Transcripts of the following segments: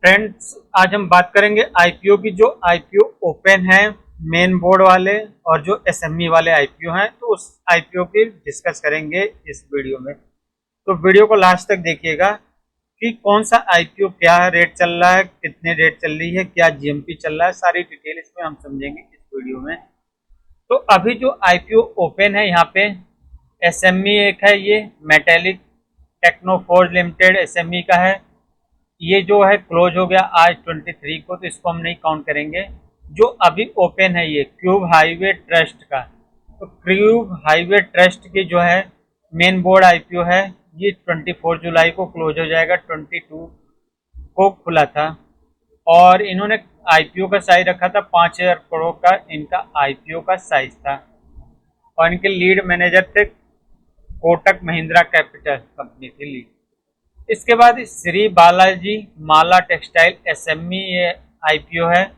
Friends, आज हम बात करेंगे आईपीओ की। जो आईपीओ ओपन है मेन बोर्ड वाले और जो एसएमई वाले आईपीओ हैं, तो उस आईपीओ की डिस्कस करेंगे इस वीडियो में। तो वीडियो को लास्ट तक देखिएगा कि कौन सा आईपीओ क्या रेट चल रहा है, कितने रेट चल रही है, क्या जीएमपी चल रहा है, सारी डिटेल इसमें हम समझेंगे इस वीडियो में। तो अभी जो आईपीओ ओपन है यहाँ पे एसएमई एक है, ये मेटेलिक टेक्नोफोर्ज लिमिटेड एसएमई का है। ये जो है क्लोज हो गया आज 23 को, तो इसको हम नहीं काउंट करेंगे। जो अभी ओपन है ये क्यूब हाईवे ट्रस्ट का, तो क्यूब हाईवे ट्रस्ट की जो है मेन बोर्ड आईपीओ है, ये 24 जुलाई को क्लोज हो जाएगा। 22 को खुला था और इन्होंने आईपीओ का साइज रखा था 5,000 करोड़ का, इनका आईपीओ का साइज था। और इनके लीड मैनेजर थे कोटक महिंद्रा कैपिटल कंपनी थी लीड। इसके बाद श्री बालाजी माला टेक्सटाइल एसएमई आईपीओ है,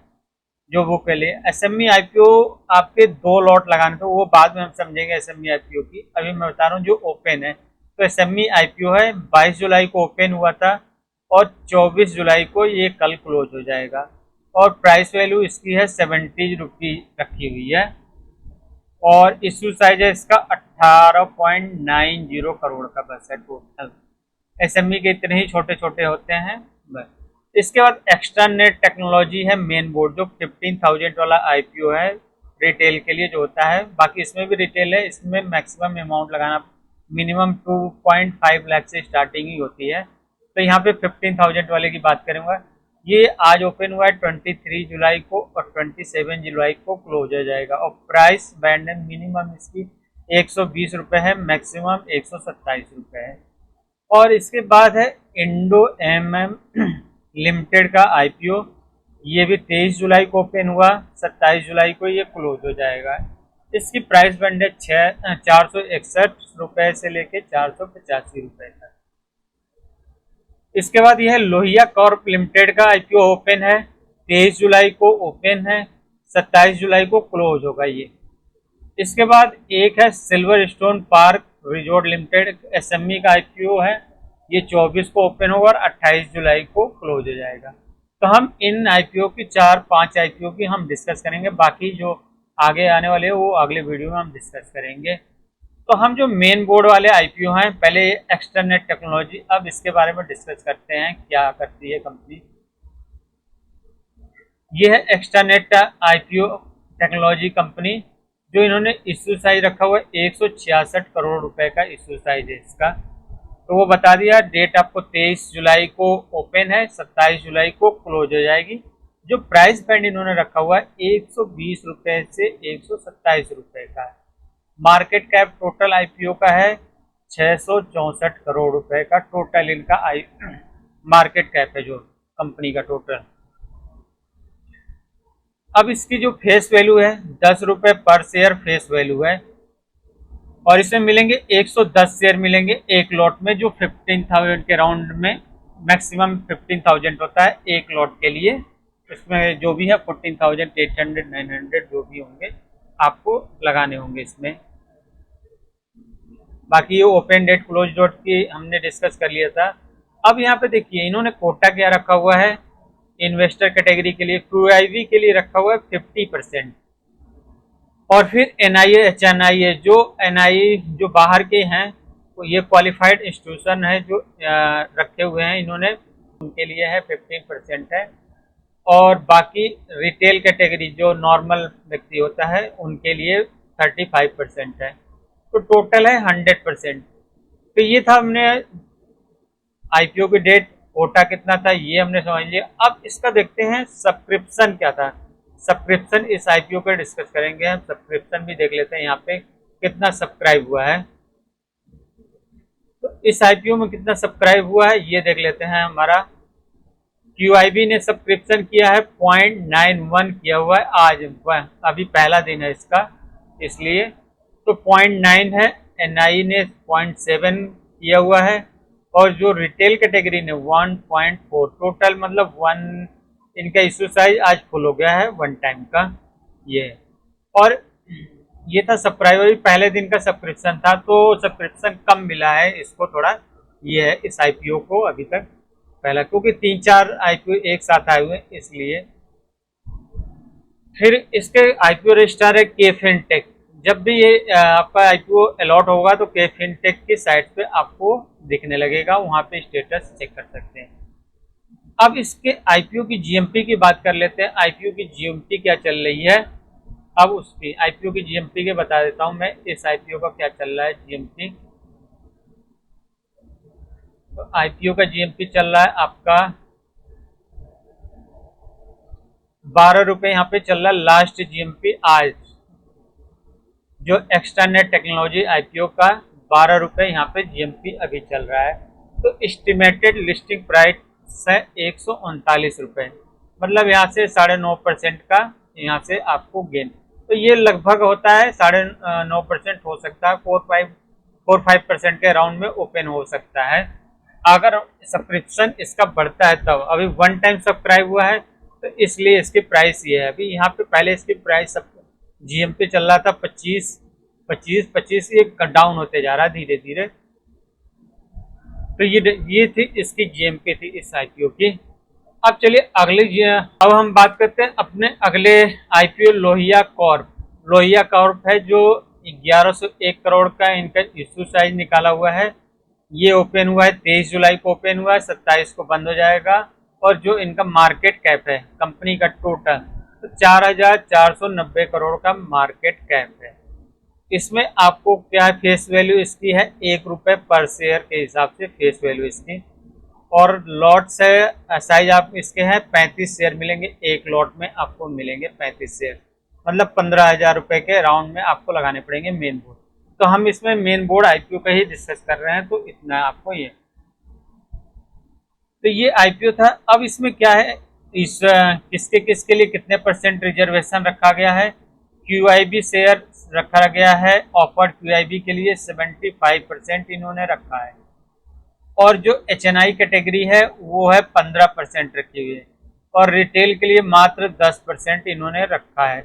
जो वो के लिए एसएमई आईपीओ आपके 2 लॉट लगाने थे, वो बाद में हम समझेंगे एसएमई आईपीओ की। अभी मैं बता रहा हूँ जो ओपन है। तो एसएमई आईपीओ है 22 जुलाई को ओपन हुआ था और 24 जुलाई को ये कल क्लोज हो जाएगा। और प्राइस वैल्यू इसकी है 70 रुपीज रखी हुई है और इशू साइज है इसका 18.90 करोड़ का बस है टोटल। एसएमई के इतने ही छोटे छोटे होते हैं बस। इसके बाद एक्स्ट्रा नेट टेक्नोलॉजी है मेन बोर्ड, जो 15,000 वाला आईपीओ है रिटेल के लिए जो होता है। बाकी इसमें भी रिटेल है, इसमें मैक्सिमम अमाउंट लगाना मिनिमम 2.5 लाख से स्टार्टिंग ही होती है। तो यहाँ पे 15,000 वाले की बात करूँगा। ये आज ओपन हुआ है 23 जुलाई को और 27 जुलाई को क्लोज हो जाएगा। और प्राइस बैंड है मिनिमम इसकी 120 रुपये है, मैक्सिमम 127 रुपये है। और इसके बाद है इंडो एमएम लिमिटेड का आईपीओ, ये भी 23 जुलाई को ओपन हुआ, 27 जुलाई को ये क्लोज हो जाएगा। इसकी प्राइस बैंड है 461 रुपये से लेके 485 रुपये तक। इसके बाद यह है लोहिया कॉर्प लिमिटेड का आईपीओ ओपन है, 23 जुलाई को ओपन है, 27 जुलाई को क्लोज होगा ये। इसके बाद एक है silver stone park resort limited SME का आईपीओ है, ये 24 को ओपन होगा और 28 जुलाई को क्लोज हो जाएगा। तो हम इन आईपीओ की 4-5 आईपीओ की हम डिस्कस करेंगे, बाकी जो आगे आने वाले हैं वो अगले वीडियो में हम डिस्कस करेंगे। तो हम जो मेन बोर्ड वाले आईपीओ हैं, पहले एक्सटर्नेट टेक्नोलॉजी, अब इसके बारे में डिस्कस करते हैं क्या करती है कंपनी। ये है एक्सटर्नेट आईपीओ टेक्नोलॉजी कंपनी, जो इन्होंने इश्यू साइज रखा हुआ है 166 करोड़ रुपए का इश्यू साइज है इसका। तो वो बता दिया, डेट आपको 23 जुलाई को ओपन है, 27 जुलाई को क्लोज हो जाएगी। जो प्राइस बैंड इन्होंने रखा हुआ है 120 रुपए से 127 रुपए का है। मार्केट कैप टोटल आईपीओ का है 664 करोड़ रुपए का टोटल इनका मार्केट कैप है जो कंपनी का टोटल। अब इसकी जो फेस वैल्यू है 10 रुपए पर शेयर फेस वैल्यू है और इसमें मिलेंगे 110 शेयर मिलेंगे एक लॉट में, जो 15,000 के राउंड में मैक्सिमम 15,000 होता है एक लॉट के लिए। इसमें जो भी है 14,800 900 जो भी होंगे आपको लगाने होंगे इसमें। बाकी ये ओपन डेट क्लोज डेट की हमने डिस्कस कर लिया था। अब यहाँ पे देखिए इन्होंने कोटा क्या रखा हुआ है इन्वेस्टर कैटेगरी के लिए, क्यूआईवी के लिए रखा हुआ है 50%। और फिर एनआईए एचएनआईए, जो एनआई जो बाहर के हैं, तो ये क्वालिफाइड इंस्टीट्यूशन है जो रखे हुए हैं इन्होंने, उनके लिए है 15% है। और बाकी रिटेल कैटेगरी जो नॉर्मल व्यक्ति होता है उनके लिए 35% है। तो टोटल है 100%। तो ये था हमने आईपीओ की डेट, कोटा कितना था ये हमने समझ लिया। अब इसका देखते हैं सब्सक्रिप्शन क्या था। सब्सक्रिप्शन इस आईपीओ पर डिस्कस करेंगे हम, सब्सक्रिप्शन भी देख लेते हैं यहाँ पे कितना सब्सक्राइब हुआ है। तो इस आईपीओ में कितना सब्सक्राइब हुआ है ये देख लेते हैं। हमारा क्यूआईबी ने सब्सक्रिप्शन किया है 0.91 किया हुआ है, आज अभी पहला दिन है इसका इसलिए, तो 0.9 है। एनआई ने 0.7 किया हुआ है और जो रिटेल कैटेगरी ने 1.4, टोटल मतलब 1 इनका इशू साइज आज फुल हो गया है 1 टाइम का ये। और ये था सब्सक्राइबर, पहले दिन का सब्सक्रिप्शन था तो सब्सक्रिप्शन कम मिला है इसको थोड़ा, ये है इस आईपीओ को अभी तक पहला, क्योंकि 3-4 आईपीओ एक साथ आए हुए हैं इसलिए। फिर इसके आईपीओ रजिस्ट्रार है के फिनटेक। जब भी ये आपका आईपीओ अलॉट होगा तो के फिनटेक की साइट पे आपको दिखने लगेगा, वहां पे स्टेटस चेक कर सकते हैं। अब इसके आईपीओ की जीएमपी की बात कर लेते हैं। आईपीओ की जीएमपी क्या चल रही है, अब उसकी आईपीओ की जीएमपी के बता देता हूं मैं, इस आईपीओ का क्या चल रहा है जीएमपी। तो आईपीओ का जीएमपी चल रहा है आपका 12 रुपए यहाँ पे चल रहा है लास्ट जीएमपी आज, जो एक्स्ट्रानेट टेक्नोलॉजी आईपीओ का 12 रुपए यहाँ पे जीएमपी अभी चल रहा है। तो एस्टिमेटेड लिस्टिंग प्राइस है 139 रुपए, मतलब यहाँ से 9.5% का यहाँ से आपको गेन। तो ये लगभग होता है 9.5% हो सकता है, 4-5% के अराउंड में ओपन हो सकता है अगर सब्सक्रिप्शन इसका बढ़ता है तब। अभी 1 टाइम सब्सक्राइब हुआ है तो इसलिए इसकी प्राइस ये है। अभी यहाँ पे पहले इसकी प्राइस जीएमपी चल रहा था 25, ये डाउन होते जा रहा है धीरे धीरे। तो ये थी इसकी जीएमपी थी इस आईपीओ की। अब चलिए अब हम बात करते हैं अपने अगले IPO Lohia Corp. Lohia Corp है जो 1101 करोड़ का इनका इश्यू साइज निकाला हुआ है। ये ओपन हुआ है 23 जुलाई को ओपन हुआ है, 27 को बंद हो जाएगा। और जो इनका मार्केट कैप है कंपनी का टोटल, तो 4,490 करोड़ का मार्केट कैप है। इसमें आपको क्या फेस वैल्यू इसकी है, 1 रुपए पर शेयर के हिसाब से फेस वैल्यू इसकी। और लॉट से साइज आप इसके हैं 35 शेयर मिलेंगे, एक लॉट में आपको मिलेंगे 35 शेयर, मतलब 15,000 रुपए के राउंड में आपको लगाने पड़ेंगे मेन बोर्ड। तो हम इसमें मेन बोर्ड आईपीओ का ही डिस्कस कर रहे हैं, तो इतना आपको ये। तो ये आईपीओ था। अब इसमें क्या है, इस किसके किसके लिए कितने % रिजर्वेशन रखा गया है। क्यूआईबी शेयर रखा गया है, ऑफर्ड क्यूआईबी के लिए 75% इन्होंने रखा है। और जो एचएनआई कैटेगरी है वो है 15% रखी हुई है। और रिटेल के लिए मात्र 10% इन्होंने रखा है।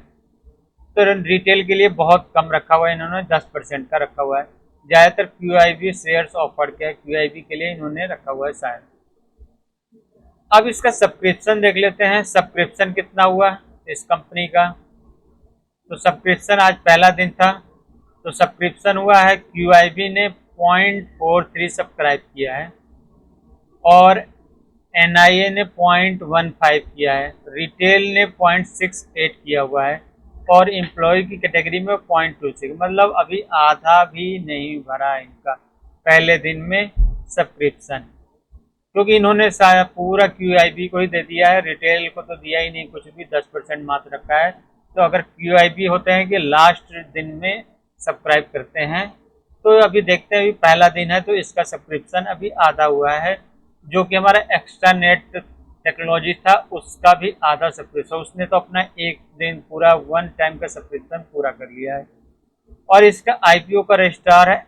तो रिटेल के लिए बहुत कम रखा हुआ है, इन्होंने 10% का रखा हुआ है। ज़्यादातर क्यूआईबी शेयर्स ऑफर के क्यूआईबी के लिए इन्होंने रखा हुआ है शायद। अब इसका सब्सक्रिप्शन देख लेते हैं, सब्सक्रिप्शन कितना हुआ इस कंपनी का। तो सब्सक्रिप्शन आज पहला दिन था, तो सब्सक्रिप्शन हुआ है क्यूआईबी ने 0.43 सब्सक्राइब किया है और एनआईए ने 0.15 किया है, रिटेल ने 0.68 किया हुआ है और एम्प्लॉय की कैटेगरी में 0.26, मतलब अभी आधा भी नहीं भरा है इनका पहले दिन में सब्सक्रिप्शन, क्योंकि इन्होंने पूरा क्यूआईबी को ही दे दिया है, रिटेल को तो दिया ही नहीं कुछ भी, 10% मात्र रखा है। तो अगर क्यूआईबी होते हैं कि लास्ट दिन में सब्सक्राइब करते हैं, तो अभी देखते हैं, अभी पहला दिन है तो इसका सब्सक्रिप्शन अभी आधा हुआ है। जो कि हमारा एक्स्ट्रा नेट टेक्नोलॉजी था उसका भी आधा सब्सक्रिप्शन, उसने तो अपना एक दिन पूरा 1 टाइम का सब्सक्रिप्शन पूरा कर लिया है। और इसका आईपीओ का रजिस्ट्रार है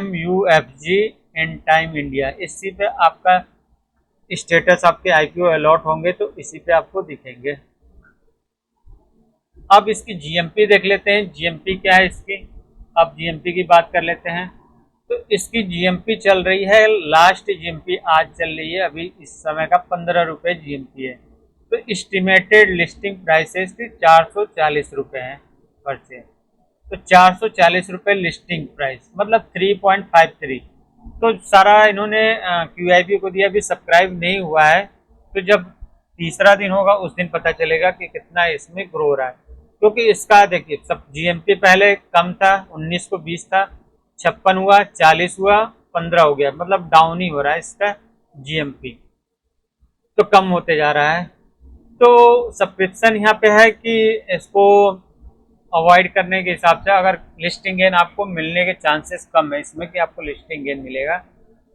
MUFG इन टाइम इंडिया। इसी पे आपका स्टेटस आपके आईपीओ अलॉट होंगे तो इसी पे आपको दिखेंगे। अब इसकी जीएमपी देख लेते हैं, जीएमपी क्या है इसकी। अब जीएमपी की बात कर लेते हैं। तो इसकी जीएमपी चल रही है, लास्ट जीएमपी आज चल रही है अभी इस समय का 15 रुपये जीएमपी है। तो एस्टिमेटेड लिस्टिंग प्राइसेस की 440 रुपये हैं पर शेयर। तो 440 रुपये लिस्टिंग प्राइस, मतलब 3.53। तो सारा इन्होंने क्यूआईबी को दिया, अभी सब्सक्राइब नहीं हुआ है, तो जब तीसरा दिन होगा उस दिन पता चलेगा कि कितना इसमें ग्रो हो रहा है। क्योंकि इसका देखिए सब जीएमपी पहले कम था, 19 को 20 था, 56 हुआ, 40 हुआ, 15 हो गया, मतलब डाउन ही हो रहा है इसका जीएमपी, तो कम होते जा रहा है। तो सब्सक्रिप्शन यहाँ पे है कि इसको अवॉइड करने के हिसाब से अगर लिस्टिंग गेन आपको मिलने के चांसेस कम है इसमें कि आपको लिस्टिंग गेन मिलेगा।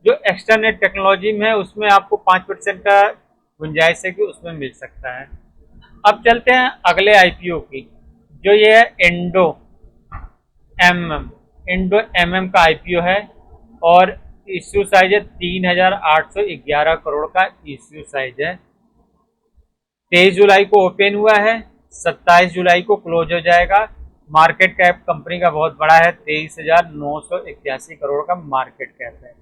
जो एक्स्ट्रा नेट टेक्नोलॉजी में है उसमें आपको 5% का गुंजाइश है कि उसमें मिल सकता है। अब चलते हैं अगले आईपीओ की, जो ये है इंडो एमएम का आईपीओ है और इश्यू साइज है 3,811 करोड़ का इश्यू साइज है। 23 जुलाई को ओपन हुआ है, 27 जुलाई को क्लोज हो जाएगा। मार्केट कैप कंपनी का बहुत बड़ा है, 23,981 करोड़ का मार्केट कैप है।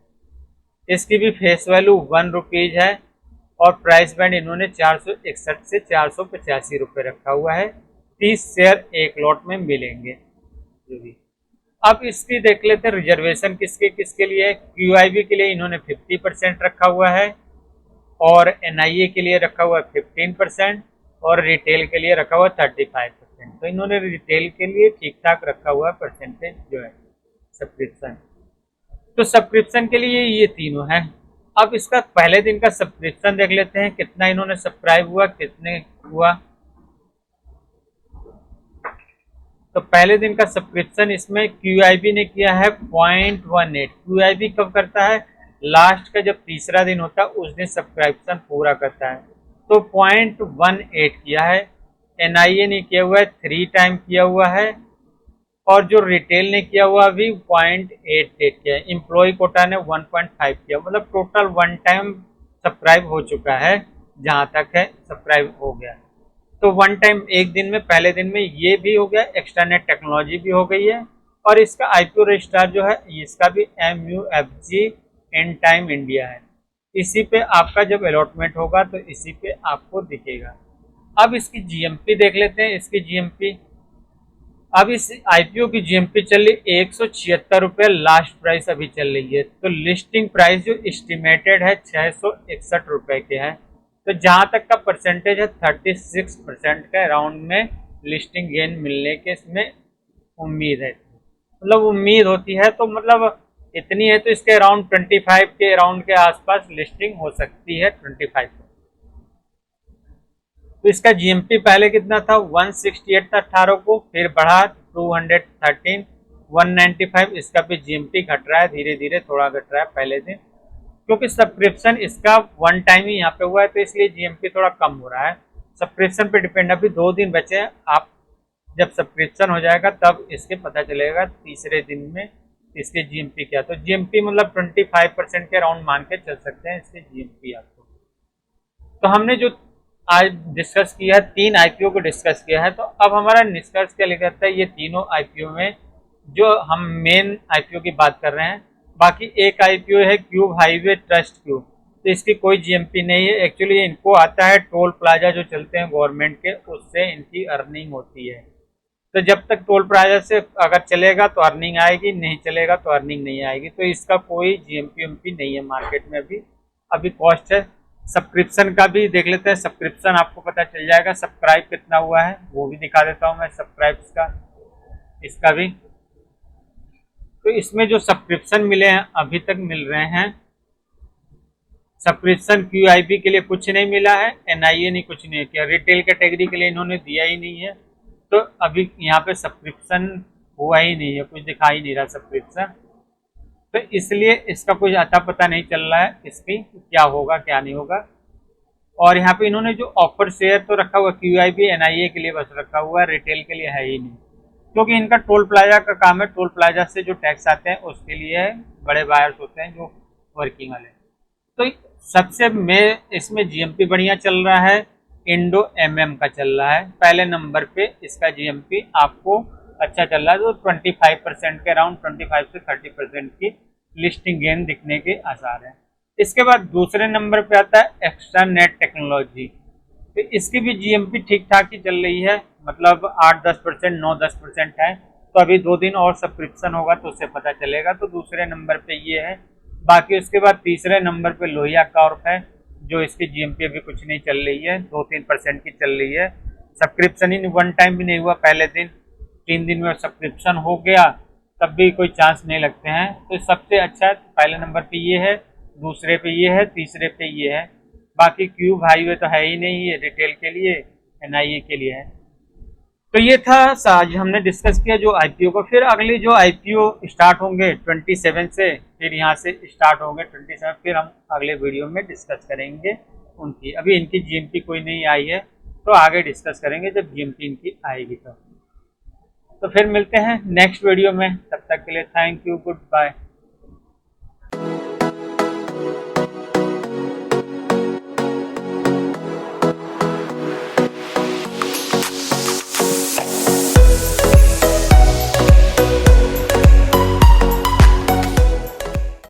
इसकी भी फेस वैल्यू 1 रुपीज है और प्राइस बैंड इन्होंने 461 से 485 रुपये रखा हुआ है। 30 शेयर एक लॉट में मिलेंगे जो भी। अब इसकी देख लेते हैं रिजर्वेशन किसके किसके लिए है। QIB के लिए इन्होंने 50% रखा हुआ है और NIA के लिए रखा हुआ है 15% और रिटेल के लिए रखा हुआ है 35%। तो इन्होंने रिटेल के लिए ठीक ठाक रखा हुआ है परसेंटेज जो है सब्सक्रिप्शन। तो सब्सक्रिप्शन के लिए ये तीनों है। अब इसका पहले दिन का सब्सक्रिप्शन देख लेते हैं कितना इन्होंने सब्सक्राइब हुआ, कितने हुआ। तो पहले दिन का सब्सक्रिप्शन इसमें QIB ने किया है 0.18। QIB कब करता है, लास्ट का जब तीसरा दिन होता है उस दिन सब्सक्रिप्शन पूरा करता है, तो 0.18 किया है। NIA ने किया हुआ है 3 टाइम किया हुआ है और जो रिटेल ने किया हुआ भी 0.88 किया है। एम्प्लॉय कोटा ने 1.5 किया, मतलब टोटल 1 टाइम सब्सक्राइब हो चुका है। जहां तक है सब्सक्राइब हो गया, तो 1 टाइम एक दिन में पहले दिन में ये भी हो गया, एक्सटर्नेट टेक्नोलॉजी भी हो गई है। और इसका IPO रजिस्ट्रार जो है इसका भी MUFG इन टाइम इंडिया है। इसी पे आपका जब अलॉटमेंट होगा तो इसी पे आपको दिखेगा। अब इसकी GMP देख लेते हैं। इसकी GMP अब इस IPO की GMP चल रही 176 रुपये लास्ट प्राइस अभी चल रही है। तो लिस्टिंग प्राइस जो एस्टिमेटेड है 661 रुपये के है। तो जहां तक का परसेंटेज है 36% का अराउंड में लिस्टिंग गेन मिलने के इसमें उम्मीद है, मतलब उम्मीद होती है। तो मतलब इतनी है तो इसके अराउंड 25 के अराउंड के आसपास लिस्टिंग हो सकती है 25। तो इसका GMP पहले कितना था 168 था 18 को, फिर बढ़ा 213, 195। इसका भी GMP घट रहा है, धीरे धीरे थोड़ा घट रहा है पहले दिन, क्योंकि सब्सक्रिप्शन इसका 1 टाइम ही यहाँ पे हुआ है तो इसलिए GMP थोड़ा कम हो रहा है। सब्सक्रिप्शन पे डिपेंड, अभी 2 दिन बचे हैं। आप जब सब्सक्रिप्शन हो जाएगा तब इसके पता चलेगा तीसरे दिन में इसके GMP क्या। तो GMP मतलब 25% के अराउंड मान के चल सकते हैं इसके GMP आपको। तो हमने जो आज डिस्कस किया है 3 IPO को डिस्कस किया है। तो अब हमारा निष्कर्ष क्या निकलता है, ये तीनों IPO में जो हम मेन IPO की बात कर रहे हैं, बाकी एक IPO है क्यूब हाईवे ट्रस्ट क्यूब, तो इसकी कोई GMP नहीं है। एक्चुअली इनको आता है टोल प्लाजा जो चलते हैं गवर्नमेंट के, उससे इनकी अर्निंग होती है। तो जब तक टोल प्लाजा से अगर चलेगा तो अर्निंग आएगी, नहीं चलेगा तो अर्निंग नहीं आएगी। तो इसका कोई GMP नहीं है मार्केट में अभी कॉस्ट है। सब्सक्रिप्शन का भी देख लेते हैं। सब्सक्रिप्शन आपको पता चल जाएगा, सब्सक्राइब कितना हुआ है वो भी दिखा देता हूं मैं सब्सक्राइब्स का, इसका भी। तो इसमें जो सब्सक्रिप्शन मिले हैं अभी तक मिल रहे हैं, सब्सक्रिप्शन QIB के लिए कुछ नहीं मिला है, NIA ने कुछ नहीं किया, रिटेल कैटेगरी के लिए इन्होंने दिया ही नहीं है। तो अभी यहाँ पे सब्सक्रिप्शन हुआ ही नहीं है, कुछ दिखा ही नहीं रहा सब्सक्रिप्शन। तो इसलिए इसका कुछ अता पता नहीं चल रहा है इसकी क्या होगा क्या नहीं होगा। और यहाँ पे इन्होंने जो ऑफर शेयर तो रखा हुआ QIB NIA के लिए बस रखा हुआ है, रिटेल के लिए है ही नहीं, क्योंकि इनका टोल प्लाजा का काम है। टोल प्लाजा से जो टैक्स आते हैं उसके लिए बड़े बायर्स होते हैं जो वर्किंग वाले। तो सबसे में इसमें GMP बढ़िया चल रहा है, इंडो MM का चल रहा है पहले नंबर पे। इसका GMP आपको अच्छा चल रहा है, तो 25% के अराउंड 25 से 30% की लिस्टिंग गेन दिखने के आसार हैं। इसके बाद दूसरे नंबर पे आता है एक्सटर्नेट टेक्नोलॉजी। तो इसकी भी GMP ठीक ठाक ही चल रही है, मतलब 8-10%, 9-10% है। तो अभी 2 दिन और सब्सक्रिप्शन होगा तो उससे पता चलेगा। तो दूसरे नंबर पे ये है। बाकी उसके बाद तीसरे नंबर पे लोहिया कॉर्प है, जो इसकी GMP अभी कुछ नहीं चल रही है, 2-3% की चल रही है। सब्सक्रिप्शन ही 1 टाइम भी नहीं हुआ पहले दिन, 3 दिन में सब्सक्रिप्शन हो गया तब भी कोई चांस नहीं लगते हैं। तो सबसे अच्छा पहले नंबर पे ये है, दूसरे पे ये है, तीसरे पे ये है। बाकी क्यूब हाईवे तो है ही नहीं, ये रिटेल के लिए NIA के लिए है। तो ये था आज हमने डिस्कस किया जो IPO को। फिर अगले जो IPO स्टार्ट होंगे 27 से, फिर यहाँ से स्टार्ट होंगे 27, फिर हम अगले वीडियो में डिस्कस करेंगे उनकी। अभी इनकी GMP कोई नहीं आई है, तो आगे डिस्कस करेंगे जब GMP इनकी आएगी तो फिर मिलते हैं नेक्स्ट वीडियो में। तब तक के लिए थैंक यू, गुड बाय।